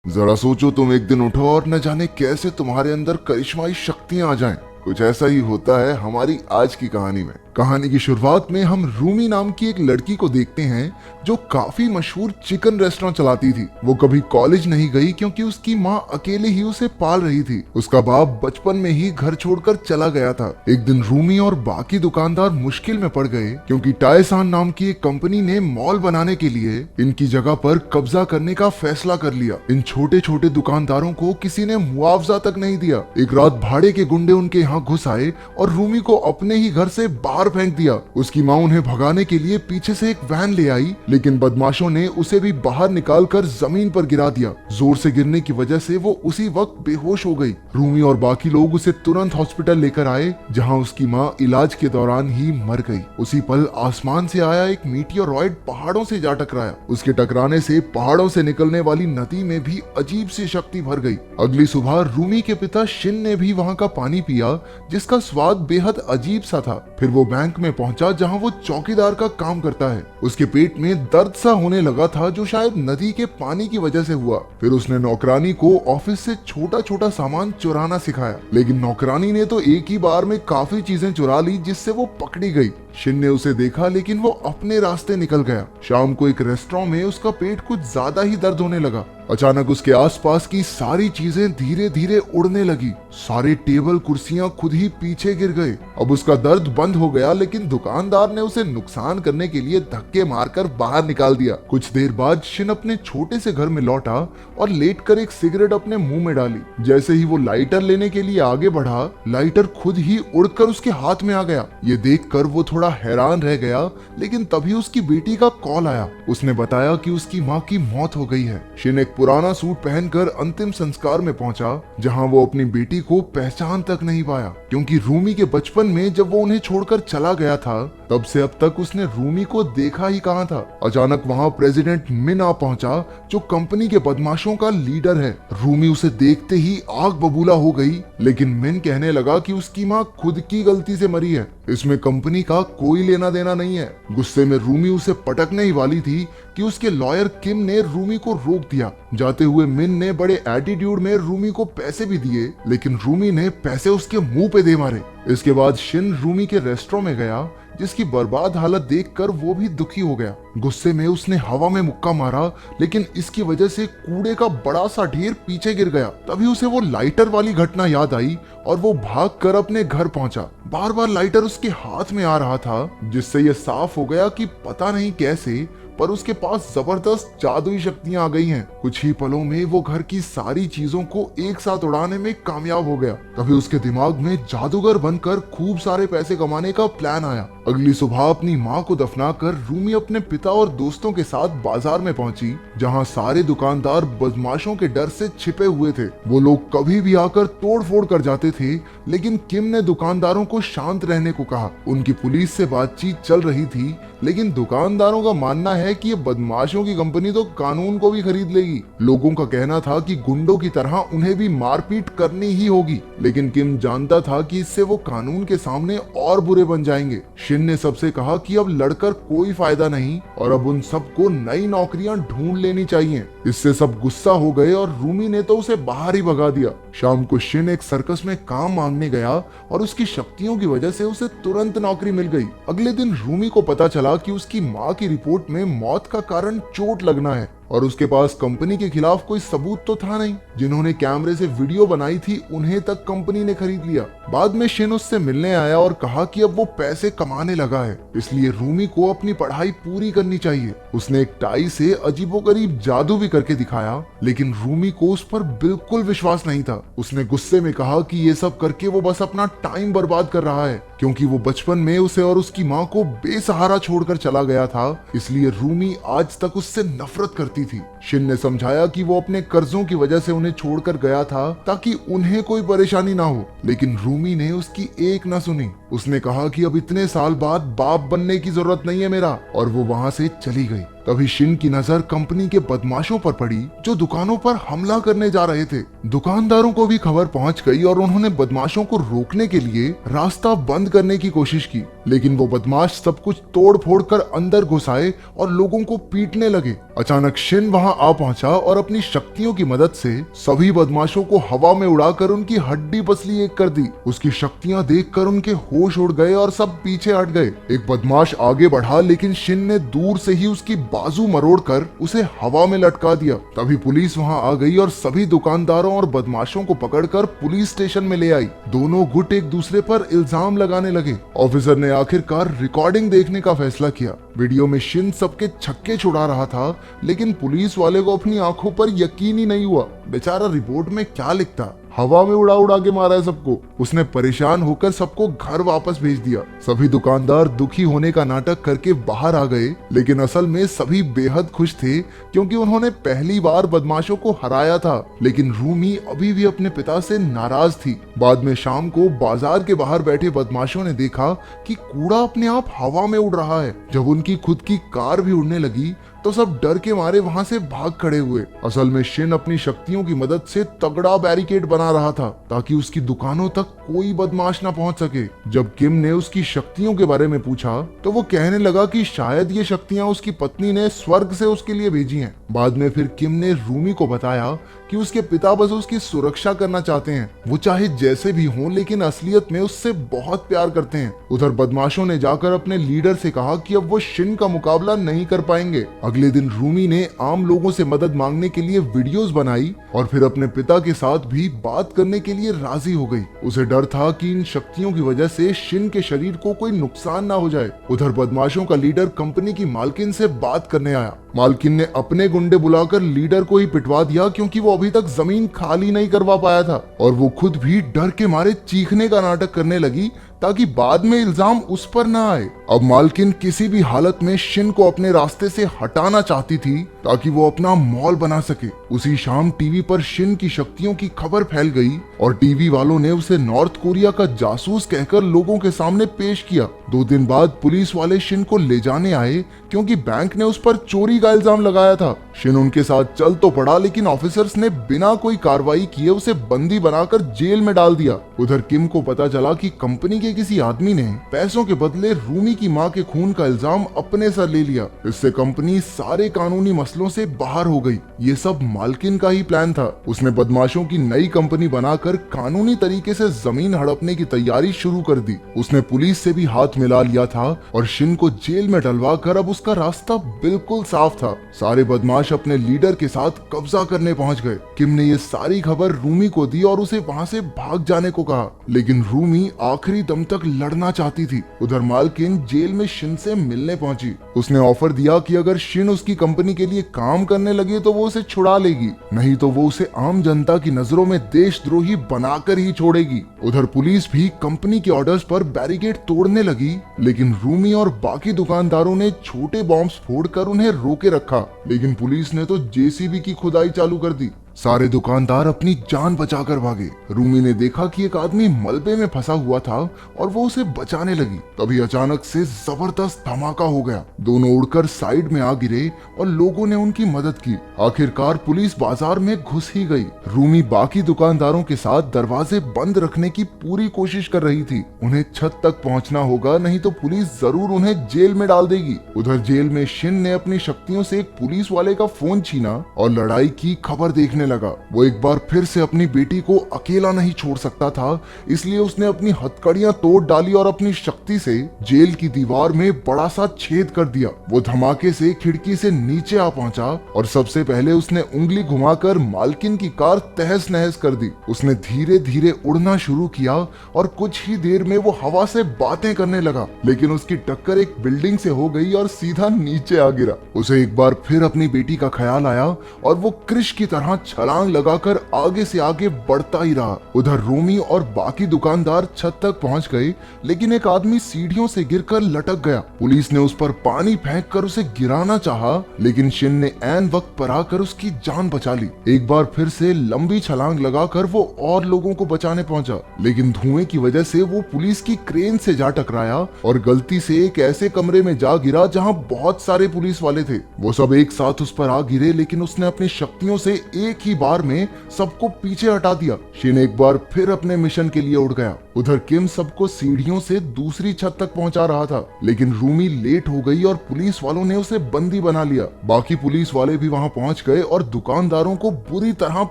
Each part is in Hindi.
जरा सोचो, तुम एक दिन उठो और न जाने कैसे तुम्हारे अंदर करिश्माई शक्तियां आ जाएं। कुछ ऐसा ही होता है हमारी आज की कहानी में। कहानी की शुरुआत में हम रूमी नाम की एक लड़की को देखते हैं जो काफी मशहूर चिकन रेस्टोरेंट चलाती थी। वो कभी कॉलेज नहीं गई क्योंकि उसकी माँ अकेले ही उसे पाल रही थी। उसका बाप बचपन में ही घर छोड़कर चला गया था। एक दिन रूमी और बाकी दुकानदार मुश्किल में पड़ गए क्योंकि टायसान नाम की एक कंपनी ने मॉल बनाने के लिए इनकी जगह पर कब्जा करने का फैसला कर लिया। इन छोटे छोटे दुकानदारों को किसी ने मुआवजा तक नहीं दिया। एक रात भाड़े के गुंडे उनके यहाँ घुस आए और रूमी को अपने ही घर से बाहर फेंक दिया। उसकी माँ उन्हें भगाने के लिए पीछे से एक वैन ले आई, लेकिन बदमाशों ने उसे भी बाहर निकालकर जमीन पर गिरा दिया। जोर से गिरने की वजह से वो उसी वक्त बेहोश हो गई। रूमी और बाकी लोग उसे तुरंत हॉस्पिटल लेकर आए, जहां उसकी माँ इलाज के दौरान ही मर गई। उसी पल आसमान से आया एक मीटियोरॉइड पहाड़ों से जा टकराया। उसके टकराने से पहाड़ों से निकलने वाली नदी में भी अजीब सी शक्ति भर गई। अगली सुबह रूमी के पिता शिन ने भी वहां का पानी पिया, जिसका स्वाद बेहद अजीब सा था। फिर वो बैंक में पहुंचा जहां वो चौकीदार का काम करता है। उसके पेट में दर्द सा होने लगा था, जो शायद नदी के पानी की वजह से हुआ। फिर उसने नौकरानी को ऑफिस से छोटा छोटा सामान चुराना सिखाया, लेकिन नौकरानी ने तो एक ही बार में काफी चीजें चुरा ली, जिससे वो पकड़ी गई। शिन ने उसे देखा, लेकिन वो अपने रास्ते निकल गया। शाम को एक रेस्टोरेंट में उसका पेट कुछ ज्यादा ही दर्द होने लगा। अचानक उसके आसपास की सारी चीजें धीरे धीरे उड़ने लगी। सारे टेबल कुर्सियां खुद ही पीछे गिर गए। अब उसका दर्द बंद हो गया, लेकिन दुकानदार ने उसे नुकसान करने के लिए धक्के मारकर बाहर निकाल दिया। कुछ देर बाद शिन अपने छोटे से घर में लौटा और लेटकर एक सिगरेट अपने मुंह में डाली। जैसे ही वो लाइटर लेने के लिए आगे बढ़ा, लाइटर खुद ही उड़कर उसके हाथ में आ गया। ये देखकर वो थोड़ा हैरान रह गया, लेकिन तभी उसकी बेटी का कॉल आया। उसने बताया कि उसकी माँ की मौत हो गई है। शिन एक पुराना सूट पहनकर अंतिम संस्कार में पहुंचा, जहां वो अपनी बेटी को पहचान तक नहीं पाया, क्योंकि रूमी के बचपन में जब वो उन्हें छोड़कर चला गया था, तब से अब तक उसने रूमी को देखा ही कहां था। अचानक वहां प्रेसिडेंट मिन आ पहुंचा, जो कंपनी के बदमाशों का लीडर है। रूमी उसे देखते ही आग बबूला हो गई, लेकिन मिन कहने लगा कि उसकी माँ खुद की गलती से मरी है, इसमें कंपनी का कोई लेना देना नहीं है। गुस्से में रूमी उसे पटकने ही वाली थी कि उसके लॉयर किम ने रूमी को रोक दिया। जाते हुए मिन ने बड़े एटीट्यूड में रूमी को पैसे भी दिए, लेकिन रूमी ने पैसे उसके मुंह पे दे मारे। इसके बाद शिन रूमी के रेस्टोरेंट में गया, जिसकी बर्बाद हालत देखकर वो भी दुखी हो गया। गुस्से में उसने हवा में मुक्का मारा, लेकिन इसकी वजह से कूड़े का बड़ा सा ढेर पीछे गिर गया। तभी उसे वो लाइटर वाली घटना याद आई और वो भागकर अपने घर पहुंचा। बार बार लाइटर उसके हाथ में आ रहा था, जिससे ये साफ हो गया कि पता नहीं कैसे, पर उसके पास जबरदस्त जादुई शक्तियां आ गई हैं। कुछ ही पलों में वो घर की सारी चीजों को एक साथ उड़ाने में कामयाब हो गया। तभी उसके दिमाग में जादूगर बनकर खूब सारे पैसे कमाने का प्लान आया। अगली सुबह अपनी माँ को दफनाकर रूमी अपने पिता और दोस्तों के साथ बाजार में पहुंची, जहां सारे दुकानदार बदमाशों के डर से छिपे हुए थे। वो लोग कभी भी आकर तोड़ फोड़ कर जाते थे, लेकिन किम ने दुकानदारों को शांत रहने को कहा। उनकी पुलिस से बातचीत चल रही थी, लेकिन दुकानदारों का मानना है कि ये बदमाशों की कंपनी तो कानून को भी खरीद लेगी। लोगों का कहना था कि गुंडों की तरह उन्हें भी मारपीट करनी ही होगी, लेकिन किम जानता था कि इससे वो कानून के सामने और बुरे बन जाएंगे। शिन ने सबसे कहा कि अब लड़कर कोई फायदा नहीं और अब उन सबको नई नौकरियां ढूंढ लेनी चाहिए। इससे सब गुस्सा हो गए और रूमी ने तो उसे बाहर ही भगा दिया। शाम को शिन एक सर्कस में काम मांगने गया और उसकी शक्तियों की वजह से उसे तुरंत नौकरी मिल गई। अगले दिन रूमी को पता चला कि उसकी माँ की रिपोर्ट में मौत का कारण चोट लगना है और उसके पास कंपनी के खिलाफ कोई सबूत तो था नहीं। जिन्होंने कैमरे से वीडियो बनाई थी, उन्हें तक कंपनी ने खरीद लिया। बाद में शिन उससे मिलने आया और कहा कि अब वो पैसे कमाने लगा है, इसलिए रूमी को अपनी पढ़ाई पूरी करनी चाहिए। उसने एक टाई से अजीबोगरीब जादू भी करके दिखाया, लेकिन रूमी को उस पर बिल्कुल विश्वास नहीं था। उसने गुस्से में कहा कि ये सब करके वो बस अपना टाइम बर्बाद कर रहा है, क्योंकि वो बचपन में उसे और उसकी माँ को बेसहारा छोड़कर चला गया था, इसलिए रूमी आज तक उससे नफरत करती थी। शिन ने समझाया कि वो अपने कर्जों की वजह से उन्हें छोड़कर गया था ताकि उन्हें कोई परेशानी ना हो, लेकिन रूमी ने उसकी एक न सुनी। उसने कहा कि अब इतने साल बाद बाप बनने की जरूरत नहीं है मेरा, और वो वहाँ से चली गई। तभी शिन की नजर कंपनी के बदमाशों पर पड़ी जो दुकानों पर हमला करने जा रहे थे। दुकानदारों को भी खबर पहुंच गई और उन्होंने बदमाशों को रोकने के लिए रास्ता बंद करने की कोशिश की, लेकिन वो बदमाश सब कुछ तोड़ फोड़ कर अंदर घुस आए और लोगों को पीटने लगे। अचानक शिन वहां आ पहुंचा और अपनी शक्तियों की मदद से सभी बदमाशों को हवा में उड़ाकर उनकी हड्डी पसली एक कर दी। उसकी शक्तियां देखकर उनके होश उड़ गए और सब पीछे हट गए। एक बदमाश आगे बढ़ा, लेकिन शिन ने दूर से ही उसकी बाजू मरोड़कर उसे हवा में लटका दिया। तभी पुलिस वहां आ गई और सभी दुकानदारों और बदमाशों को पकड़कर पुलिस स्टेशन में ले आई। दोनों गुट एक दूसरे पर इल्जाम लगाने लगे। ऑफिसर ने आखिरकार रिकॉर्डिंग देखने का फैसला किया। वीडियो में शिन सबके छक्के छुड़ा रहा था, लेकिन पुलिस वाले को अपनी आंखों पर यकीन ही नहीं हुआ। बेचारा रिपोर्ट में क्या लिखता, हवा में उड़ा उड़ा के मारा है सबको। उसने परेशान होकर सबको घर वापस भेज दिया। सभी दुकानदार दुखी होने का नाटक करके बाहर आ गए, लेकिन असल में सभी बेहद खुश थे क्योंकि उन्होंने पहली बार बदमाशों को हराया था। लेकिन रूमी अभी भी अपने पिता से नाराज थी। बाद में शाम को बाजार के बाहर बैठे बदमाशों ने देखा कि कूड़ा अपने आप हवा में उड़ रहा है। जब उनकी खुद की कार भी उड़ने लगी तो सब डर के मारे वहां से भाग खड़े हुए। असल में शिन अपनी शक्तियों की मदद से तगड़ा बैरिकेड बना रहा था ताकि उसकी दुकानों तक कोई बदमाश ना पहुंच सके। जब किम ने उसकी शक्तियों के बारे में पूछा तो वो कहने लगा कि शायद ये शक्तियां उसकी पत्नी ने स्वर्ग से उसके लिए भेजी हैं। बाद में फिर किम ने रूमी को बताया कि उसके पिता बस उसकी सुरक्षा करना चाहते हैं। वो चाहे जैसे भी हों, लेकिन असलियत में उससे बहुत प्यार करते हैं। उधर बदमाशों ने जाकर अपने लीडर से कहा कि अब वो शिन का मुकाबला नहीं कर पाएंगे। अगले दिन रूमी ने आम लोगों से मदद मांगने के लिए वीडियोस बनाई और फिर अपने पिता के साथ भी बात करने के लिए राजी हो गई। उसे डर था कि इन शक्तियों की वजह से शिन के शरीर को कोई नुकसान ना हो जाए। उधर बदमाशों का लीडर कंपनी की मालकिन से बात करने आया। मालकिन ने अपने गुंडे बुलाकर लीडर को ही पिटवा दिया क्योंकि वो अभी तक जमीन खाली नहीं करवा पाया था, और वो खुद भी डर के मारे चीखने का नाटक करने लगी ताकि बाद में इल्जाम उस पर न आए। अब मालकिन किसी भी हालत में शिन को अपने रास्ते से हटाना चाहती थी ताकि वो अपना मॉल बना सके। उसी शाम टीवी पर शिन की शक्तियों की खबर फैल गई और टीवी वालों ने उसे नॉर्थ कोरिया का जासूस कहकर लोगों के सामने पेश किया। 2 दिन बाद पुलिस वाले शिन को ले जाने आए क्योंकि बैंक ने उस पर चोरी का इल्जाम लगाया था। शिन उनके साथ चल तो पड़ा, लेकिन ऑफिसर्स ने बिना कोई कार्रवाई किए उसे बंदी बनाकर जेल में डाल दिया। उधर किम को पता चला कि कंपनी के किसी आदमी ने पैसों के बदले रूमी की मां के खून का इल्जाम अपने सर ले लिया। इससे कंपनी सारे कानूनी मसलों से बाहर हो गई। ये सब मालकिन का ही प्लान था। उसने बदमाशों की नई कंपनी बनाकर कानूनी तरीके से जमीन हड़पने की तैयारी शुरू कर दी। उसने पुलिस से भी हाथ मिला लिया था और शिन को जेल में डलवा कर अब उसका रास्ता बिल्कुल साफ था। सारे बदमाश अपने लीडर के साथ कब्जा करने पहुंच गए। किम ने ये सारी खबर रूमी को दी और उसे वहां से भाग जाने को कहा, लेकिन रूमी आखिरी दम तक लड़ना चाहती थी। उधर मालकिन जेल में शिन से मिलने पहुंची। उसने ऑफर दिया कि अगर शिन उसकी कंपनी के लिए काम करने लगे तो वो उसे छुड़ा लेगी, नहीं तो वो उसे आम जनता की नजरों में देशद्रोही बनाकर ही छोड़ेगी। उधर पुलिस भी कंपनी के ऑर्डर्स पर बैरिकेड तोड़ने लगी, लेकिन रूमी और बाकी दुकानदारों ने छोटे बॉम्ब्स फोड़कर उन्हें रोके रखा। लेकिन पुलिस ने तो जेसीबी की खुदाई चालू कर दी। सारे दुकानदार अपनी जान बचाकर भागे। रूमी ने देखा कि एक आदमी मलबे में फंसा हुआ था और वो उसे बचाने लगी। तभी अचानक से जबरदस्त धमाका हो गया। दोनों उड़कर साइड में आ गिरे और लोगों ने उनकी मदद की। आखिरकार पुलिस बाजार में घुस ही गई। रूमी बाकी दुकानदारों के साथ दरवाजे बंद रखने की पूरी कोशिश कर रही थी। उन्हें छत तक पहुंचना होगा, नहीं तो पुलिस जरूर उन्हें जेल में डाल देगी। उधर जेल में शिन ने अपनी शक्तियों से एक पुलिस वाले का फोन छीना और लड़ाई की खबर देखने लगा। वो एक बार फिर से अपनी बेटी को अकेला नहीं छोड़ सकता था, इसलिए उसने अपनी हथकड़ियां तोड़ डाली और अपनी शक्ति से जेल की दीवार में बड़ा सा छेद कर दिया। वो धमाके से खिड़की से नीचे आ पहुंचा और सबसे पहले उसने उंगली घुमाकर मालकिन की कार तहस नहस कर दी। उसने धीरे धीरे उड़ना शुरू किया और कुछ ही देर में वो हवा से बातें करने लगा, लेकिन उसकी टक्कर एक बिल्डिंग से हो गई और सीधा नीचे आ गिरा। उसे एक बार फिर अपनी बेटी का ख्याल आया और वो कृष की तरह छलांग लगाकर आगे से आगे बढ़ता ही रहा। उधर रूमी और बाकी दुकानदार छत तक पहुंच गए, लेकिन एक आदमी सीढ़ियों से गिरकर लटक गया। पुलिस ने उस पर पानी फेंक कर उसे गिराना चाहा, लेकिन शिन ने ऐन वक्त पर आकर उसकी जान बचा ली। एक बार फिर से लंबी छलांग लगाकर वो और लोगों को बचाने पहुंचा, लेकिन धुएं की वजह से वो पुलिस की क्रेन से जा टकराया और गलती से एक ऐसे कमरे में जा गिरा जहां बहुत सारे पुलिस वाले थे। वो सब एक साथ उस पर आ गिरे, लेकिन उसने अपनी शक्तियों से एक ही बार में सबको पीछे हटा दिया। शिन एक बार फिर अपने मिशन के लिए उड़ गया। उधर किम सबको सीढ़ियों से दूसरी छत तक पहुंचा रहा था, लेकिन रूमी लेट हो गई और पुलिस वालों ने उसे बंदी बना लिया। बाकी पुलिस वाले भी वहां पहुंच गए और दुकानदारों को बुरी तरह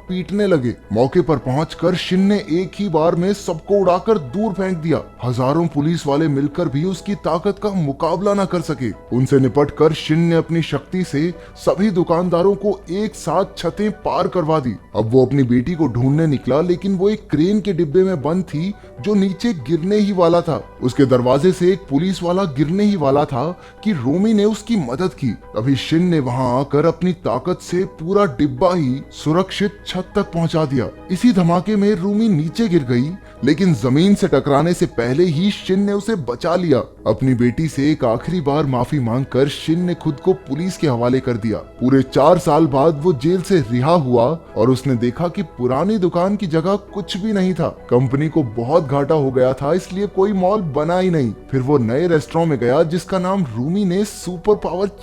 पीटने लगे। मौके पर पहुंचकर शिन ने एक ही बार में सबको उड़ाकर दूर फेंक दिया। हजारों पुलिस वाले मिलकर भी उसकी ताकत का मुकाबला न कर सके। उनसे निपटकर शिन ने अपनी शक्ति से सभी दुकानदारों को एक साथ छतें पार करवा दी। अब वो अपनी बेटी को ढूंढने निकला, लेकिन वो एक क्रेन के डिब्बे में बंद थी जो नीचे गिरने ही वाला था। उसके दरवाजे से एक पुलिस वाला गिरने ही वाला था कि रोमी ने उसकी मदद की। तभी शिन ने वहां आकर अपनी ताकत से पूरा डिब्बा ही सुरक्षित छत तक पहुंचा दिया। इसी धमाके में रूमी नीचे गिर गई, लेकिन जमीन से टकराने से पहले ही शिन ने उसे बचा लिया। अपनी बेटी से एक आखिरी बार माफी मांगकर शिन ने खुद को पुलिस के हवाले कर दिया। पूरे 4 साल बाद वो जेल से रिहा हुआ और उसने देखा कि पुरानी दुकान की जगह कुछ भी नहीं था। कंपनी को बहुत घाटा हो गया था, इसलिए कोई मॉल बना ही नहीं। फिर वो नए रेस्टोरेंट में गया जिसका नाम रूमी ने सुपर पावर